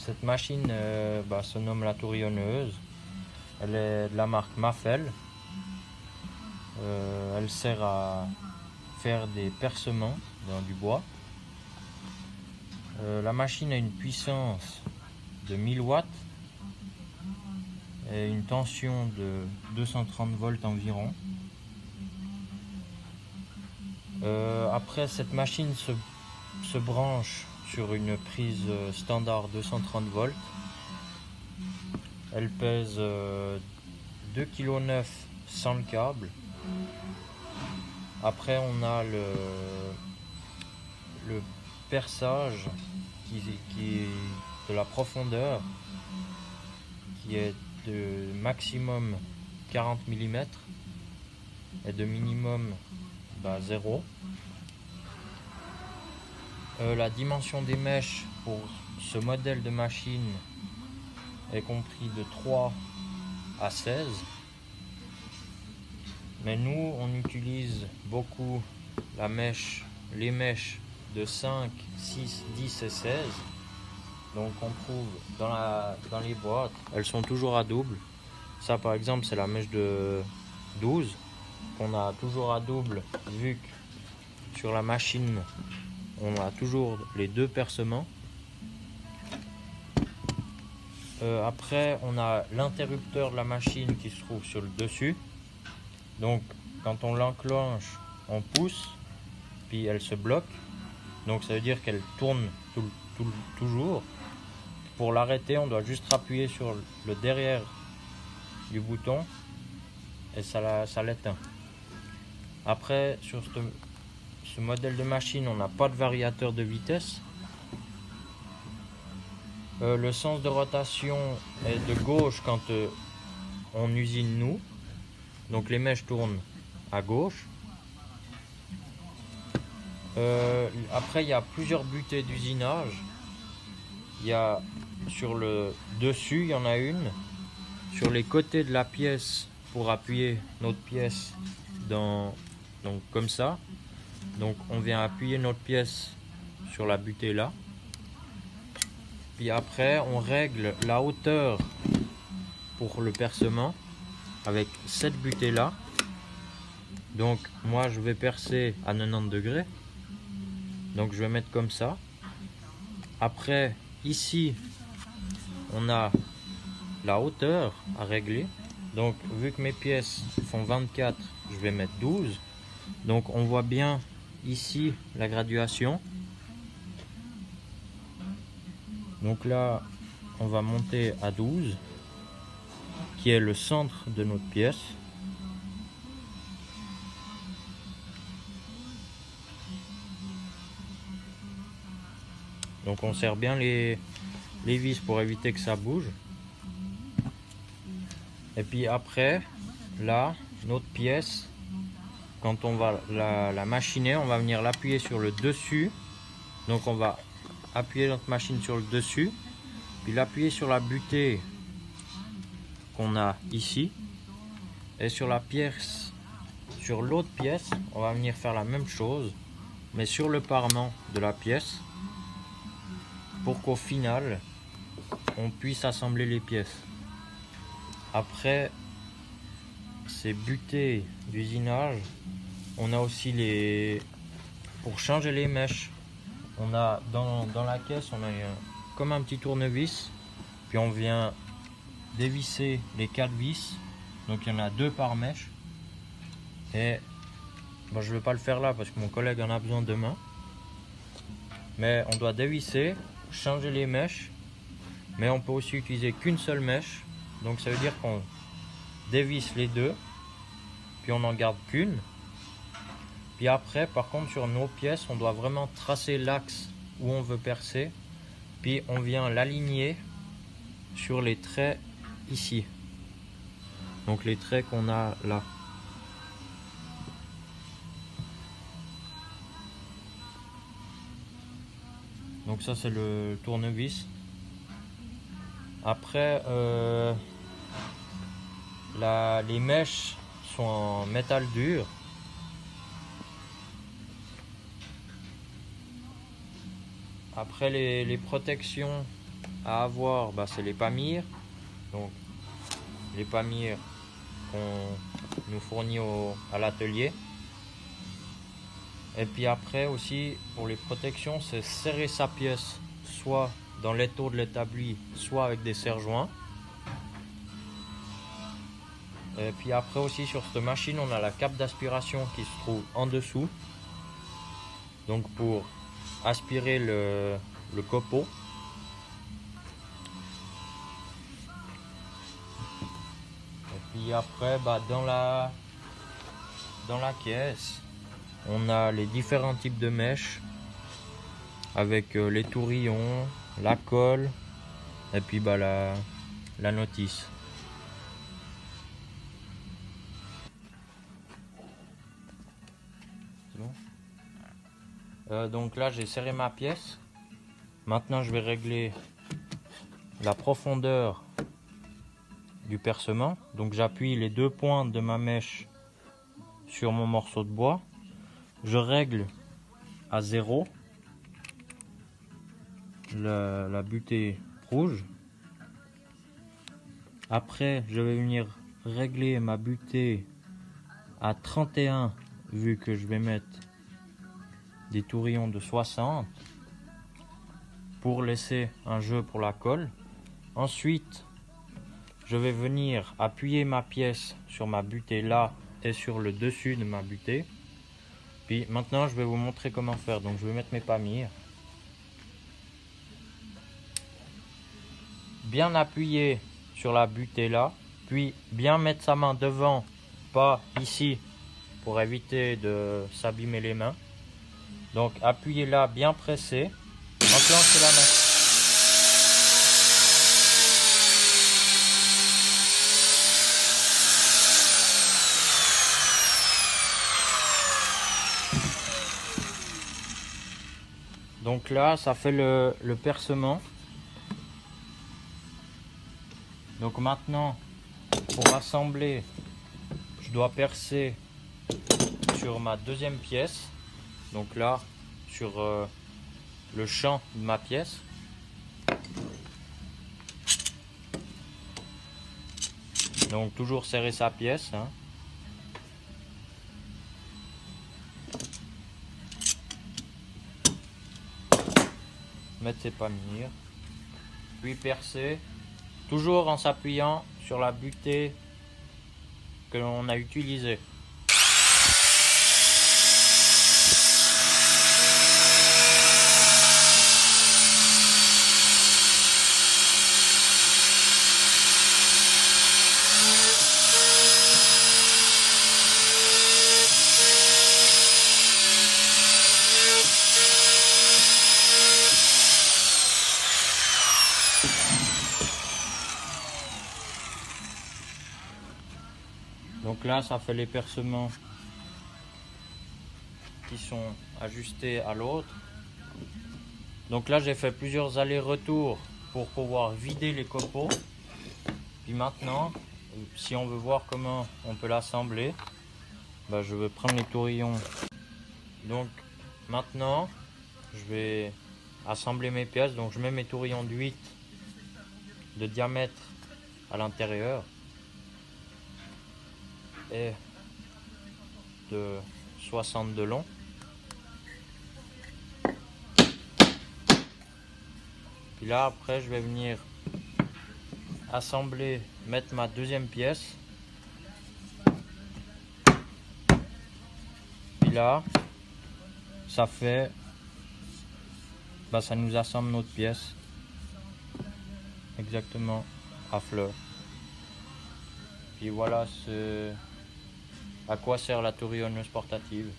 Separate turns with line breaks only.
cette machine se nomme la tourillonneuse. Elle est de la marque Maffel. Elle sert à faire des percements dans du bois. La machine a une puissance de 1000 watts et une tension de 230 volts environ. Après, cette machine se branche sur une prise standard 230 volts. Elle pèse 2,9 kg sans le câble. Après, on a le perçage qui est de la profondeur, qui est de maximum 40 mm et de minimum 0. La dimension des mèches pour ce modèle de machine est compris de 3 à 16. Mais nous, on utilise beaucoup les mèches de 5, 6, 10 et 16. Donc on trouve dans les boîtes, elles sont toujours à double. Ça par exemple, c'est la mèche de 12 qu'on a toujours à double, vu que sur la machine, on a toujours les deux percements. Après, on a l'interrupteur de la machine qui se trouve sur le dessus. Donc quand on l'enclenche, on pousse, puis elle se bloque. Donc ça veut dire qu'elle tourne toujours. Pour l'arrêter, on doit juste appuyer sur le derrière du bouton et ça l'éteint. Après, sur ce modèle de machine, on n'a pas de variateur de vitesse. Le sens de rotation est de gauche quand on usine nous. Donc les mèches tournent à gauche. Après, il y a plusieurs butées d'usinage. Il y a sur le dessus, il y en a une. Sur les côtés de la pièce, pour appuyer notre pièce donc comme ça. Donc on vient appuyer notre pièce sur la butée là. Puis après, on règle la hauteur pour le percement avec cette butée là. Donc moi je vais percer à 90 degrés. Donc je vais mettre comme ça. Après, ici, on a la hauteur à régler. Donc vu que mes pièces font 24, je vais mettre 12. Donc on voit bien ici la graduation. Donc là, on va monter à 12, qui est le centre de notre pièce. Donc on serre bien les vis pour éviter que ça bouge. Et puis après, là, notre pièce, quand on va la machiner, on va venir l'appuyer sur le dessus. Donc on va appuyer notre machine sur le dessus, puis l'appuyer sur la butée qu'on a ici. Et sur la pièce, sur l'autre pièce, on va venir faire la même chose, mais sur le parement de la pièce, pour qu'au final, on puisse assembler les pièces. Après ces butées d'usinage, on a aussi pour changer les mèches. On a dans la caisse, on a comme un petit tournevis, puis on vient dévisser les 4 vis. Donc il y en a 2 par mèche. Et je ne vais pas le faire là parce que mon collègue en a besoin demain. Mais on doit dévisser, changer les mèches. Mais on peut aussi utiliser qu'une seule mèche. Donc ça veut dire qu'on dévisse les deux, puis on n'en garde qu'une. Puis après, par contre, sur nos pièces, on doit vraiment tracer l'axe où on veut percer. Puis on vient l'aligner sur les traits ici. Donc les traits qu'on a là. Donc ça c'est le tournevis. Après, les mèches sont en métal dur. Après les protections à avoir, bah, c'est les pamires. Donc les pamires qu'on nous fournit à l'atelier. Et puis après aussi, pour les protections, c'est serrer sa pièce soit dans l'étau de l'établi, soit avec des serre-joints. Et puis après aussi, sur cette machine, on a la cape d'aspiration qui se trouve en dessous. Donc pour aspirer le copeau. Et puis après, bah, dans la caisse, on a les différents types de mèches avec les tourillons, la colle et puis bah, la notice. C'est bon. Donc là, j'ai serré ma pièce. Maintenant, je vais régler la profondeur du percement. Donc j'appuie les deux pointes de ma mèche sur mon morceau de bois. Je règle à 0 la butée rouge. Après, je vais venir régler ma butée à 31 vu que je vais mettre des tourillons de 60 pour laisser un jeu pour la colle. Ensuite, je vais venir appuyer ma pièce sur ma butée là et sur le dessus de ma butée. Puis maintenant, je vais vous montrer comment faire. Donc, je vais mettre mes pamires. Bien appuyer sur la butée là, puis bien mettre sa main devant, pas ici, pour éviter de s'abîmer les mains. Donc appuyez là, bien pressé, enclenchez la main. Donc là, ça fait le percement. Donc maintenant, pour assembler, je dois percer sur ma deuxième pièce. Donc là, sur le champ de ma pièce. Donc toujours serrer sa pièce. Hein. Mettre ses pamires. Puis percer. Toujours en s'appuyant sur la butée que l'on a utilisée. Donc là, ça fait les percements qui sont ajustés à l'autre. Donc là, j'ai fait plusieurs allers-retours pour pouvoir vider les copeaux. Puis maintenant, si on veut voir comment on peut l'assembler, bah, je vais prendre les tourillons. Donc maintenant, je vais assembler mes pièces. Donc je mets mes tourillons de 8 de diamètre à l'intérieur et de 60 de long. Puis là, après, je vais venir assembler, mettre ma deuxième pièce. Puis là, ça fait, bah, ça nous assemble notre pièce exactement à fleur. Puis voilà à quoi sert la tourillonneuse portative.